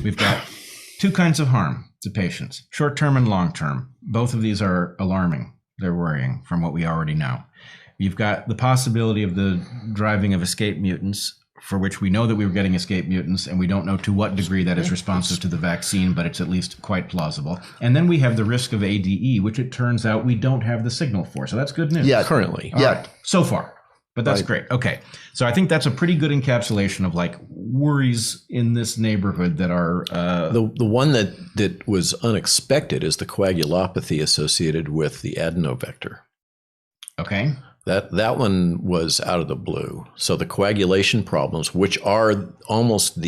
We've got two kinds of harm to patients, short-term and long-term. Both of these are alarming. They're worrying from what we already know. You've got the possibility of the driving of escape mutants, for which we know that we were getting escape mutants, and we don't know to what degree that is responsive to the vaccine, but it's at least quite plausible. And then we have the risk of ADE, which it turns out we don't have the signal for. So that's good news. Yeah, currently. All right. So far. But that's great. Okay. So I think that's a pretty good encapsulation of like worries in this neighborhood that are... The one that was unexpected is the coagulopathy associated with the adenovector. Okay. That one was out of the blue. So the coagulation problems, which are almost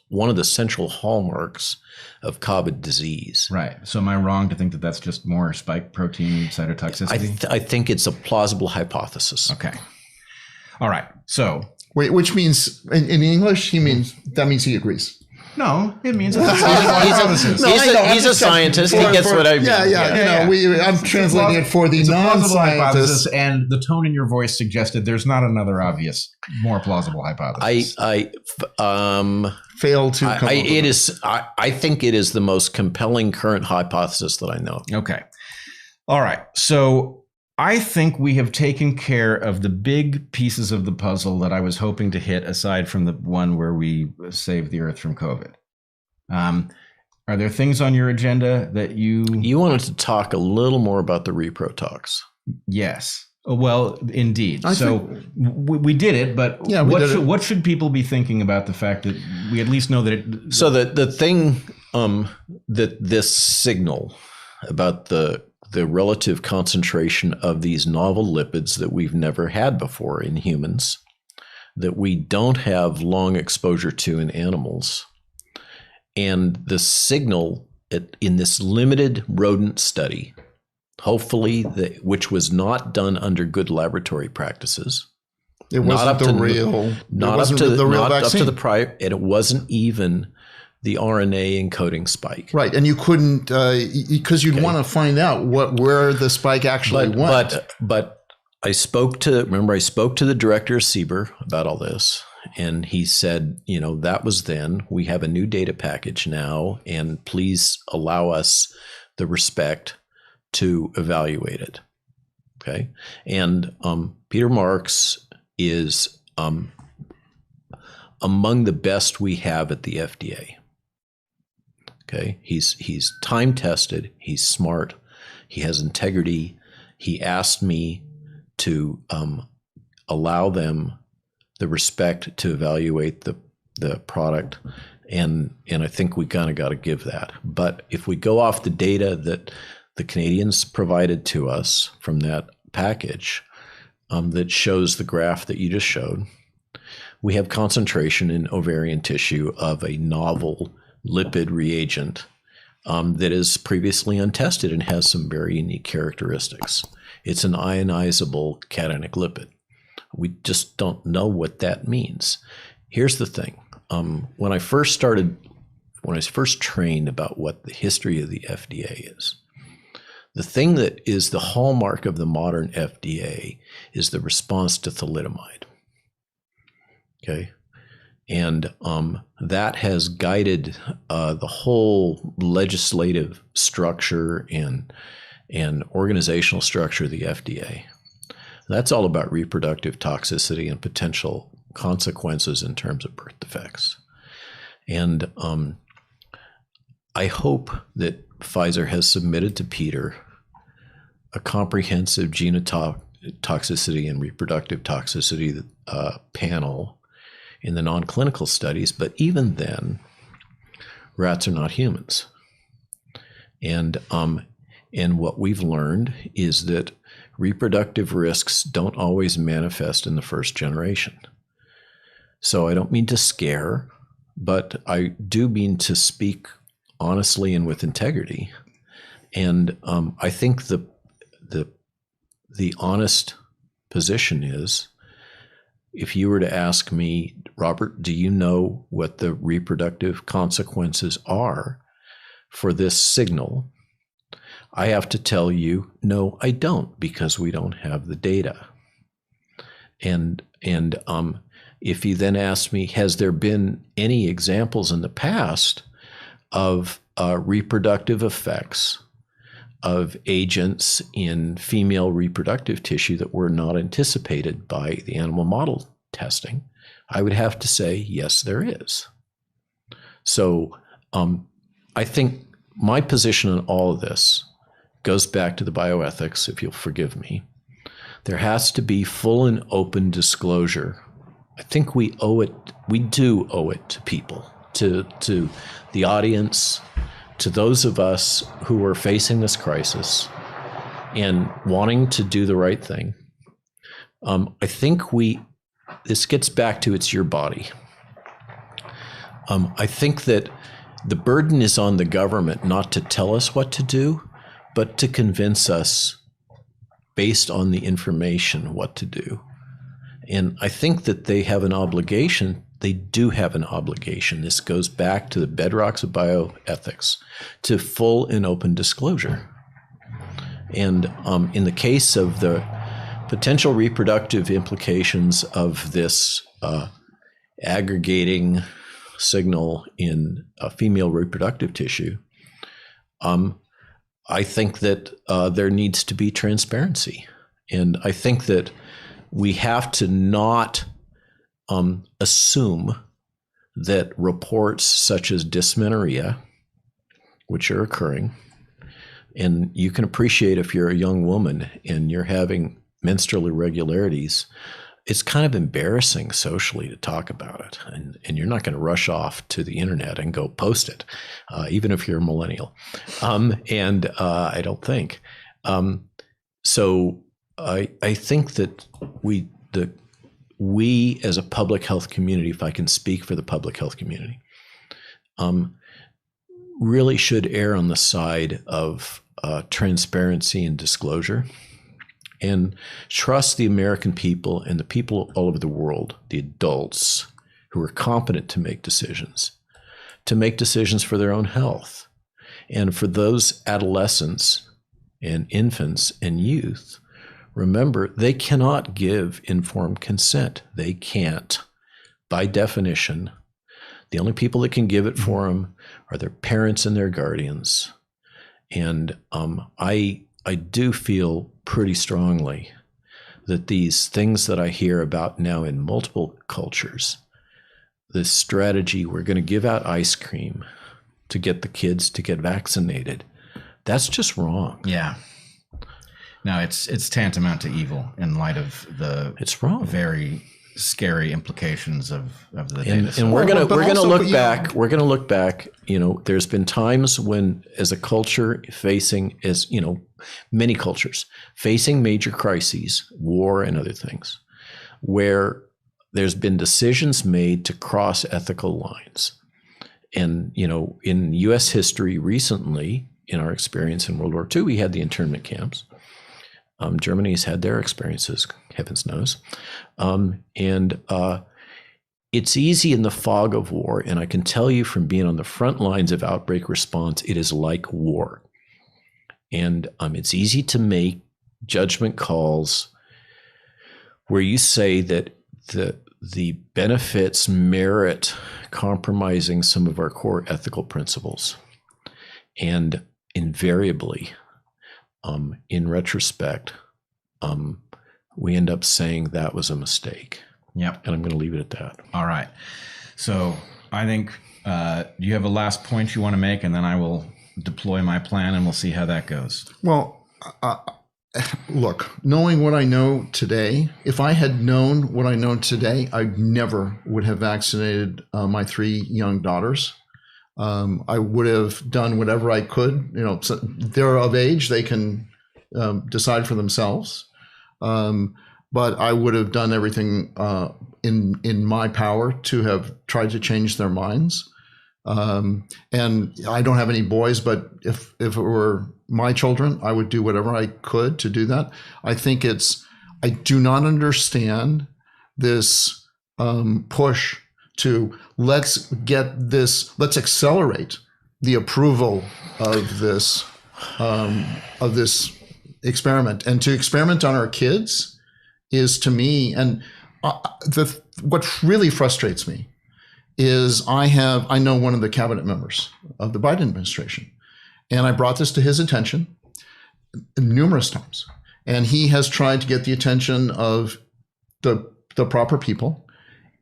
one of the central hallmarks of COVID disease. Right. So am I wrong to think that that's just more spike protein cytotoxicity? I think it's a plausible hypothesis. Okay. All right. So... Wait, which means, in English, that means he agrees. No, it means it's he's a scientist. He gets what I mean. I'm translating it for the non-scientists. And the tone in your voice suggested there's not another obvious, more plausible hypothesis. I failed to come up with it. I think it is the most compelling current hypothesis that I know. Okay. All right. So I think we have taken care of the big pieces of the puzzle that I was hoping to hit, aside from the one where we saved the Earth from COVID. Are there things on your agenda that you wanted to talk a little more about the repro-tox? Yes. Well, indeed. We did it, but what should people be thinking about the fact that we at least know that it... So the thing that this signal about the relative concentration of these novel lipids that we've never had before in humans, that we don't have long exposure to in animals, and the signal in this limited rodent study, hopefully, which was not done under good laboratory practices. It wasn't the real vaccine. And it wasn't even the RNA encoding spike. Right, and you couldn't, because you'd want to find out where the spike actually went. But I spoke to the director of Sieber about all this, and he said, that was then. We have a new data package now, and please allow us the respect to evaluate it. Okay, and Peter Marks is among the best we have at the FDA. Okay, he's time tested. He's smart. He has integrity. He asked me to allow them the respect to evaluate the product, and I think we kind of got to give that. But if we go off the data that the Canadians provided to us from that package, that shows the graph that you just showed, we have concentration in ovarian tissue of a novel lipid reagent that is previously untested and has some very unique characteristics. It's an ionizable cationic lipid. We just don't know what that means. Here's the thing. When I first trained about what the history of the FDA is, the thing that is the hallmark of the modern FDA is the response to thalidomide. Okay. And that has guided the whole legislative structure and organizational structure of the FDA. That's all about reproductive toxicity and potential consequences in terms of birth defects. And I hope that Pfizer has submitted to Peter a comprehensive genotoxicity and reproductive toxicity panel in the non-clinical studies, but even then, rats are not humans. And what we've learned is that reproductive risks don't always manifest in the first generation. So I don't mean to scare, but I do mean to speak honestly and with integrity. And I think the honest position is, if you were to ask me, Robert, do you know what the reproductive consequences are for this signal? I have to tell you, no, I don't, because we don't have the data. And if you then ask me, has there been any examples in the past of reproductive effects of agents in female reproductive tissue that were not anticipated by the animal model testing? I would have to say, yes, there is. So I think my position on all of this goes back to the bioethics, if you'll forgive me. There has to be full and open disclosure. I think we do owe it to people, to the audience, to those of us who are facing this crisis and wanting to do the right thing. I think this gets back to it's your body. I think that the burden is on the government not to tell us what to do, but to convince us based on the information what to do. And I think that they have an obligation. They do have an obligation. This goes back to the bedrocks of bioethics, to full and open disclosure. And in the case of the potential reproductive implications of this aggregating signal in female reproductive tissue, I think that there needs to be transparency. And I think that we have to not assume that reports such as dysmenorrhea, which are occurring, and you can appreciate if you're a young woman and you're having menstrual irregularities, it's kind of embarrassing socially to talk about it. And you're not going to rush off to the internet and go post it, even if you're a millennial. I don't think. So I think that we as a public health community, if I can speak for the public health community, really should err on the side of transparency and disclosure, and trust the American people and the people all over the world, the adults who are competent to make decisions for their own health. And for those adolescents and infants and youth, remember, they cannot give informed consent. They can't. By definition, the only people that can give it for them are their parents and their guardians. And I do feel pretty strongly that these things that I hear about now in multiple cultures, this strategy, we're going to give out ice cream to get the kids to get vaccinated, that's just wrong. Yeah. No, it's tantamount to evil in light of the very scary implications of the data. And we're gonna look back. We're gonna look back. You know, there's been times when, as a culture facing, as you know, many cultures facing major crises, war and other things, where there's been decisions made to cross ethical lines. And you know, in U.S. history recently, in our experience in World War II, we had the internment camps. Germany's had their experiences, heavens knows. It's easy in the fog of war, and I can tell you from being on the front lines of outbreak response, it is like war. And it's easy to make judgment calls where you say that the benefits merit compromising some of our core ethical principles. And invariably, in retrospect, we end up saying that was a mistake. Yep. And I'm going to leave it at that. All right. So I think, do you have a last point you want to make? And then I will deploy my plan and we'll see how that goes. Well, look, knowing what I know today, if I had known what I know today, I never would have vaccinated my 3 young daughters. I would have done whatever I could. You know, so they're of age; they can decide for themselves. But I would have done everything in my power to have tried to change their minds. And I don't have any boys, but if it were my children, I would do whatever I could to do that. I think I do not understand this push to let's accelerate the approval of this experiment. And to experiment on our kids is, to me, and the what really frustrates me is I know one of the cabinet members of the Biden administration, and I brought this to his attention numerous times, and he has tried to get the attention of the proper people,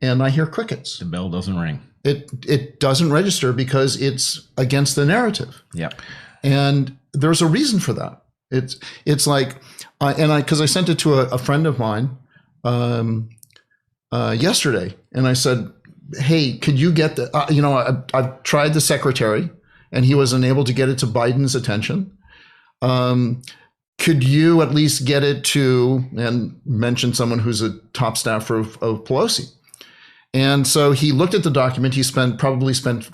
and I hear crickets. The bell doesn't ring. It doesn't register because it's against the narrative. Yeah. And there's a reason for that. It's like, because I sent it to a friend of mine yesterday, and I said, hey, could you get I've tried the secretary, and he was unable to get it to Biden's attention. Could you at least get it to, and mention someone who's a top staffer of Pelosi? And so he looked at the document. He probably spent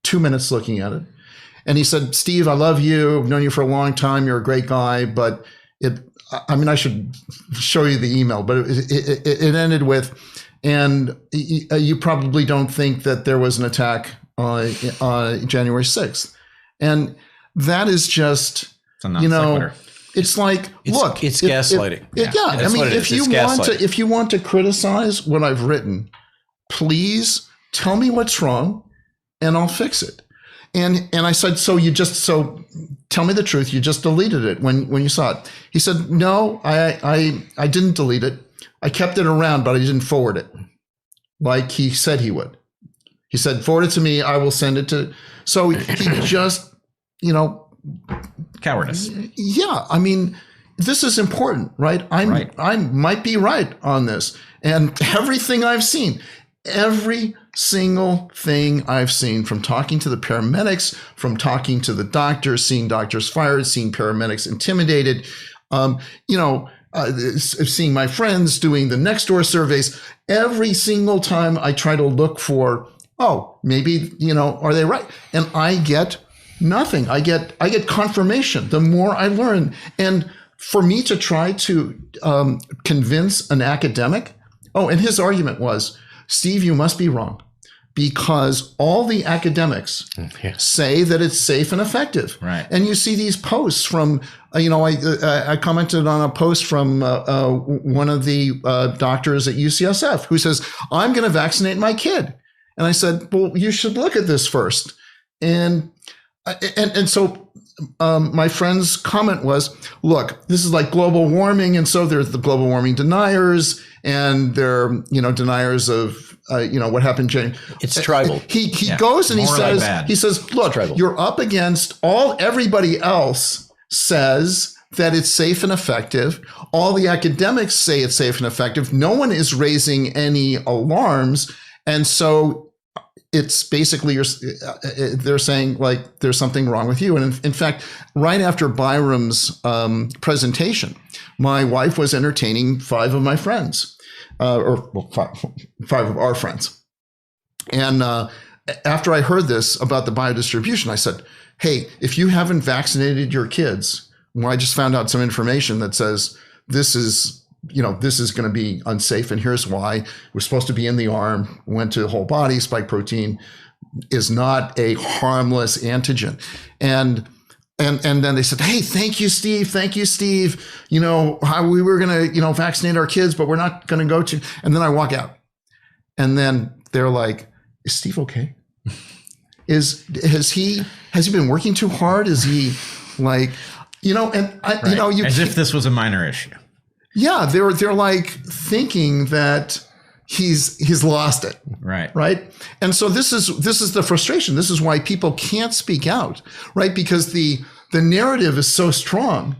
2 minutes looking at it. And he said, Steve, I love you. I've known you for a long time. You're a great guy. But I should show you the email, but it ended with, and you probably don't think that there was an attack on January 6th. And that is just, it's a non-sequitur. It's like, look, it's gaslighting. I mean, if you want to criticize what I've written, please tell me what's wrong, and I'll fix it. And I said, so tell me the truth. You just deleted it when you saw it. He said, no, I didn't delete it. I kept it around, but I didn't forward it, like he said he would. He said, forward it to me. I will send it to. So he just, cowardice. Yeah, I mean, this is important, right? I might be right on this, and every single thing I've seen, from talking to the paramedics, from talking to the doctors, seeing doctors fired, seeing paramedics intimidated, seeing my friends doing the next door surveys, every single time I try to look for, maybe, are they right? And I get nothing. I get confirmation the more I learn. And for me to try to convince an academic, and his argument was, Steve, you must be wrong, because all the academics say that it's safe and effective. Right. And you see these posts from, I commented on a post from one of the doctors at UCSF who says, I'm going to vaccinate my kid. And I said, well, you should look at this first. And so my friend's comment was, look, this is like global warming. And so there's the global warming deniers, and they're, deniers of, what happened. It's tribal. He goes and he says, look, you're up against everybody else says that it's safe and effective. All the academics say it's safe and effective. No one is raising any alarms. And so it's basically, they're saying, like, there's something wrong with you. And in fact, right after Byram's presentation, my wife was entertaining 5 of my friends, five of our friends. And after I heard this about the biodistribution, I said, hey, if you haven't vaccinated your kids, I just found out some information that says this is going to be unsafe, and here's why. We're supposed to be in the arm, went to the whole body. Spike protein is not a harmless antigen. And then they said, hey, thank you, Steve. How we were going to, vaccinate our kids, but we're not going to go to. And then I walk out, and then they're like, is Steve okay? Has he been working too hard? Is he like, as if this was a minor issue. Yeah, they're like thinking that he's lost it. Right. And so this is the frustration. This is why people can't speak out, right? Because the narrative is so strong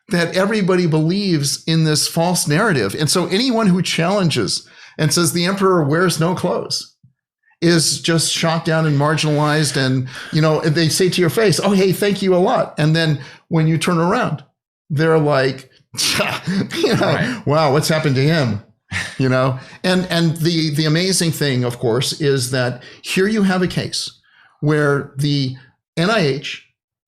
that everybody believes in this false narrative. And so anyone who challenges and says the emperor wears no clothes is just shot down and marginalized. And, they say to your face, oh, hey, thank you a lot. And then when you turn around, they're like, wow, what's happened to him? And the amazing thing, of course, is that here you have a case where the NIH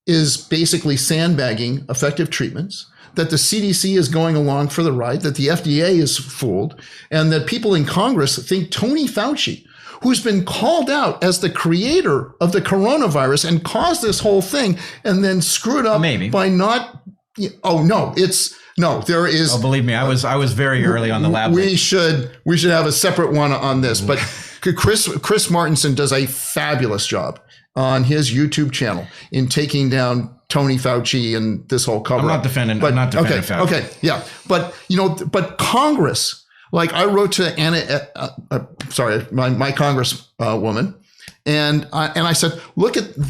is basically sandbagging effective treatments, that the CDC is going along for the ride, that the FDA is fooled, and that people in Congress think Tony Fauci, who's been called out as the creator of the coronavirus and caused this whole thing, and then screwed up by not, No, there is. Oh, believe me, I was very early on the lab. We should have a separate one on this. But Chris Martenson does a fabulous job on his YouTube channel in taking down Tony Fauci and this whole cover. I'm not defending Fauci. Okay, yeah, but but Congress. Like I wrote to Anna, my Congress woman, and I said,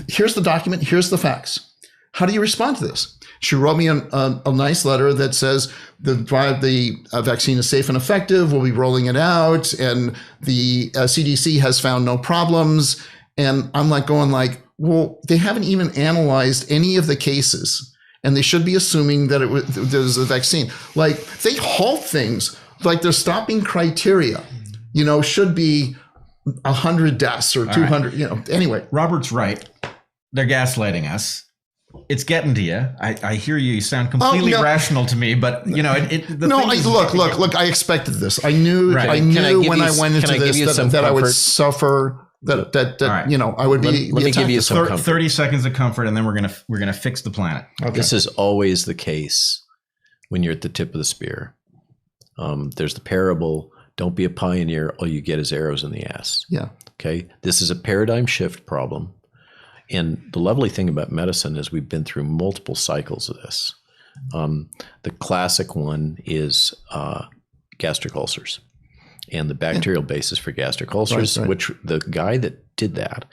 here's the document, here's the facts. How do you respond to this? She wrote me a nice letter that says the vaccine is safe and effective. We'll be rolling it out, and the CDC has found no problems. And I'm going well, they haven't even analyzed any of the cases, and they should be assuming that there's a vaccine. Like they halt things. Like their stopping criteria, should be 100 deaths or 200. Right. Anyway, Robert's right. They're gaslighting us. It's getting to you. I hear you. You sound completely rational to me, but look. I expected this. I knew. Right. I knew when I went into this that I would suffer. That right. I would be. Let me give you some comfort. 30 seconds of comfort, and then we're gonna fix the planet. Okay. This is always the case when you're at the tip of the spear. There's the parable, don't be a pioneer, all you get is arrows in the ass. Yeah. Okay. This is a paradigm shift problem. And the lovely thing about medicine is we've been through multiple cycles of this. The classic one is gastric ulcers and the bacterial basis for gastric ulcers, right. Which the guy that did that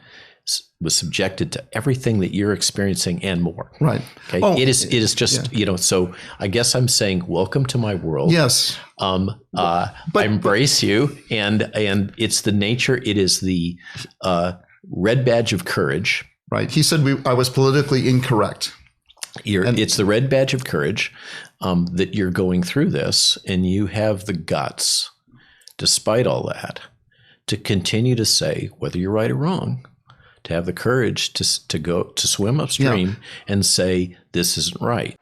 was subjected to everything that you're experiencing and more. Right. Okay. Oh, it is just, so I guess I'm saying, welcome to my world. Yes. I embrace you. And it's the nature. It is the red badge of courage. Right. He said I was politically incorrect. It's the red badge of courage that you're going through this, and you have the guts, despite all that, to continue to say whether you're right or wrong, to have the courage to go to swim upstream and say this isn't right.